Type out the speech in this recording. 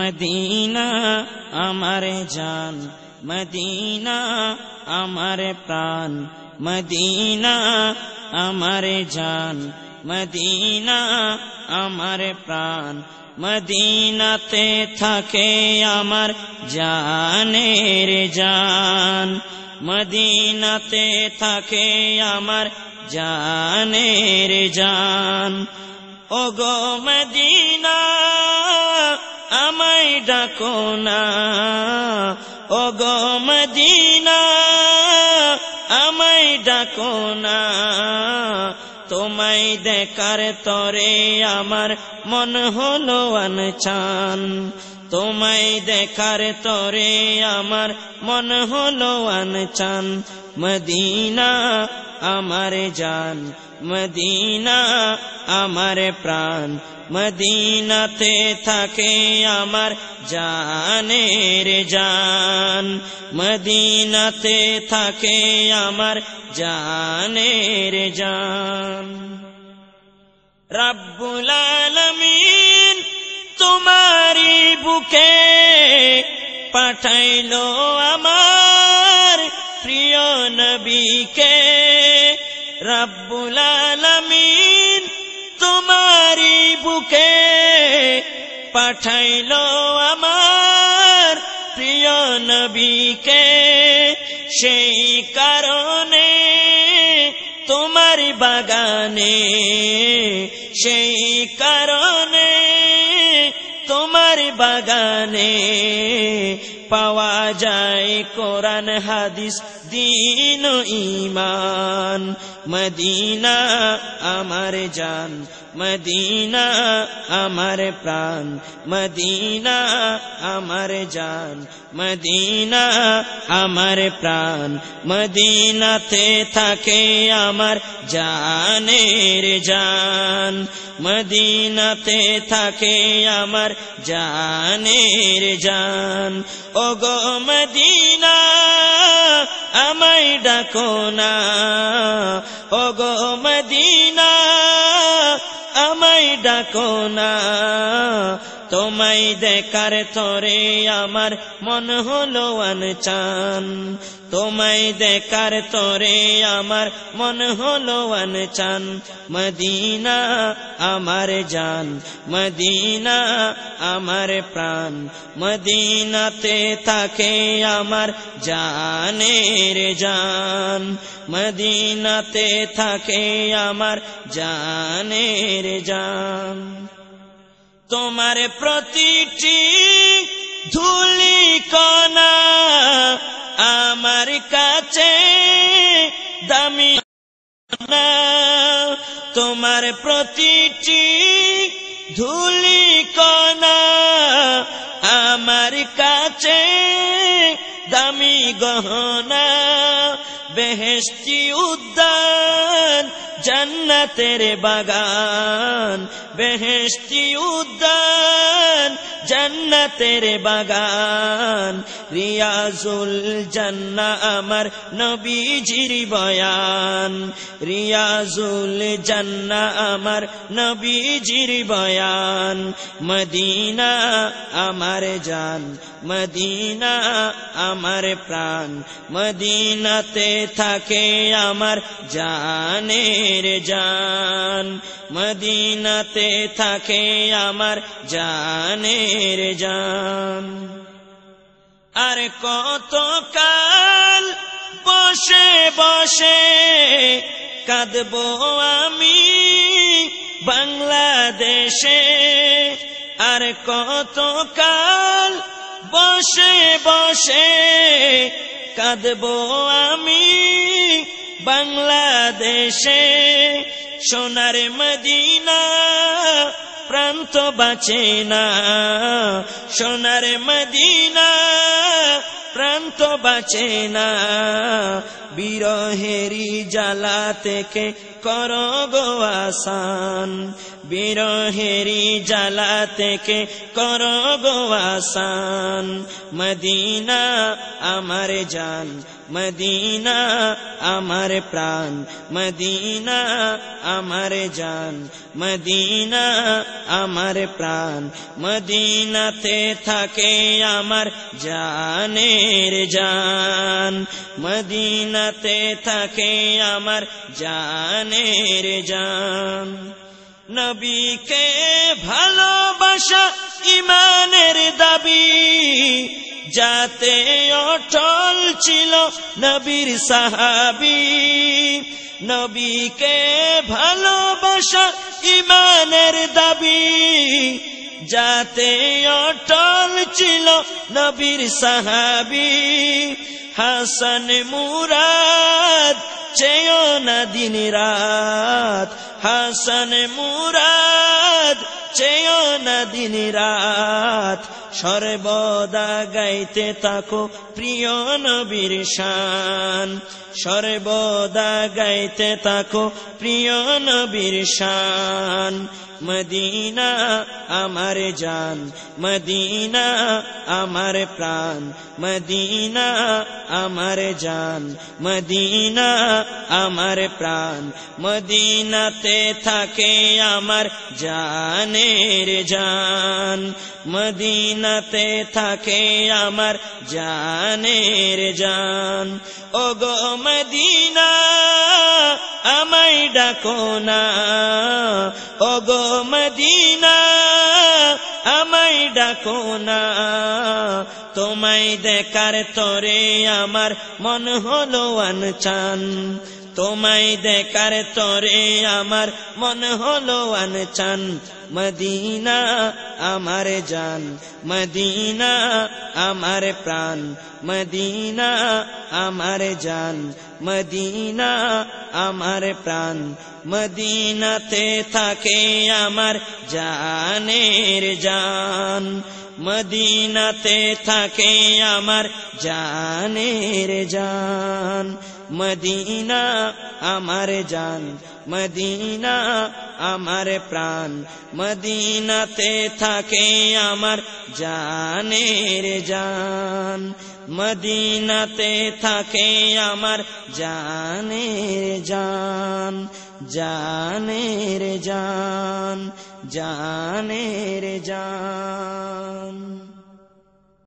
Medina আমার জান, Medina আমার প্রাণ, মদিনা আমার জান, মদিনা আমার প্রাণ। মদিনাতে থাকে আমার জানের জান, মদিনাতে থাকে আমার জানের জান। ওগো মদিনা আমায় ডাকো না, ওগো মদিনা আমায় ডাকো না। তোমায় দেখার তরে আমার মন হলো আনচান, তোমায় দেখার তরে আমার মন হলো আনচান। মদিনা আমার জান, মদিনা আমার প্রাণ, মদিনাতে থাকে আমার জানের জান, মদিনাতে থাকে আমার জানের জান। রব্বুল আলামিন তোমারি বুকে পাঠাইলো আমার প্রিয় নবীকে। রব্বুল আলামিন তোমারি বুকে পাঠাইলো আমার প্রিয় নবীকে। সেই কারণে তোমার বাগানে, সেই কারণে তোমার বাগানে পাওয়া যায় কোরআন হাদিস দীন ও ঈমান। মদিনা আমার জান, মদিনা আমার প্রাণ, মদিনা আমার জান, মদিনা আমার প্রাণ। মদিনাতে থাকে আমার জানের জান, মদিনাতে থাকে আমার জানের জান। ওগো মদিনা আমায় ডাকো না, ওগো মদিনা আমায় ডাকো না। তোমায় দেখার তরে আমার মন হলো আনচান, তোমায় দেখার তরে আমার মন হলো আনচান। মদিনা আমার জান, মদিনা আমার প্রাণ, মদিনাতে থাকে আমার জানের জান, মদিনাতে থাকে আমার জানের জান। তোমার প্রতিটি ধূলি কণা আমার কাছে দামি না, তোমার প্রতিটি ধূলি কণা আমার কাছে দামি গহনা। বেহেশতি উদ্যান জান্নাতের বাগান, বেহেশতি উদ্যান জান্নাতের বাগান। রিয়াজুল জান্নাহ আমার নবীজির বয়ান, রিয়াজুল জান্নাহ আমার নবীজির বয়ান। মদিনা আমার জান, মদিনা আমার প্রাণ, মদিনাতে থাকে আমার জানের জান, মদিনাতে থাকে আমার জানের জান। আর কত কাল বসে বসে কাঁদবো আমি বাংলাদেশে, আর কত কাল বসে বসে কাঁদবো আমি বাংলাদেশে। সোনার মদিনা প্রান্ত বাঁচে না, সোনার মদিনা প্রান্ত বাঁচে না। বিরহেরি জ্বালা থেকে করো গো আসান, বিরহেরি জ্বালা থেকে করো গো আসান। মদিনা আমার জান, মদিনা আমার প্রাণ, মদিনা আমার জান, মদিনা আমার প্রাণ। মদিনাতে থাকে আমার জানের জান, মদিনাতে থাকে আমার জানের জান। নবীকে ভালোবাসা ঈমানের দাবি, যাতে অটল ছিল নবীর সাহাবী। নবীকে ভালোবাসা ঈমানের দাবি, যাতে অটল ছিল নবীর সাহাবী। হাসান মুরাদ চেয়েও না দিন রাত, হাসান মুরাদ চেয়েও না দিন রাত। সর্বদা গাইতে থাকো প্রিয় নবীর শান, সর্বদা গাইতে থাকো প্রিয় নবীর শান। মদিনা আমার জান, মদিনা আমার প্রাণ, মদিনা আমার জান, মদিনা আমার প্রাণ। মদিনাতে থাকে আমার জানের জান, মদিনাতে থাকে আমার জানের জান। ওগো মদিনা আমায় ডাকো না, ওগো মদিনা আমায় ডাকো না। তোমায় দেখার তরে আমার মন হলো আনচান, তোমায় দেখার তরে আমার মন হলো আনচান। মদিনা আমার জান, মদিনা আমার প্রাণ, মদিনা আমার জান, মদিনা আমার প্রাণ। মদিনাতে থাকে আমার জানের জান, মদিনাতে থাকে আমার জানের জান। মদিনা আমার জান, মদিনা আমার প্রাণ, মদিনাতে থাকে আমার জানের জান, মদিনাতে থাকে আমার জানের জান, জানের জান, জানের জান।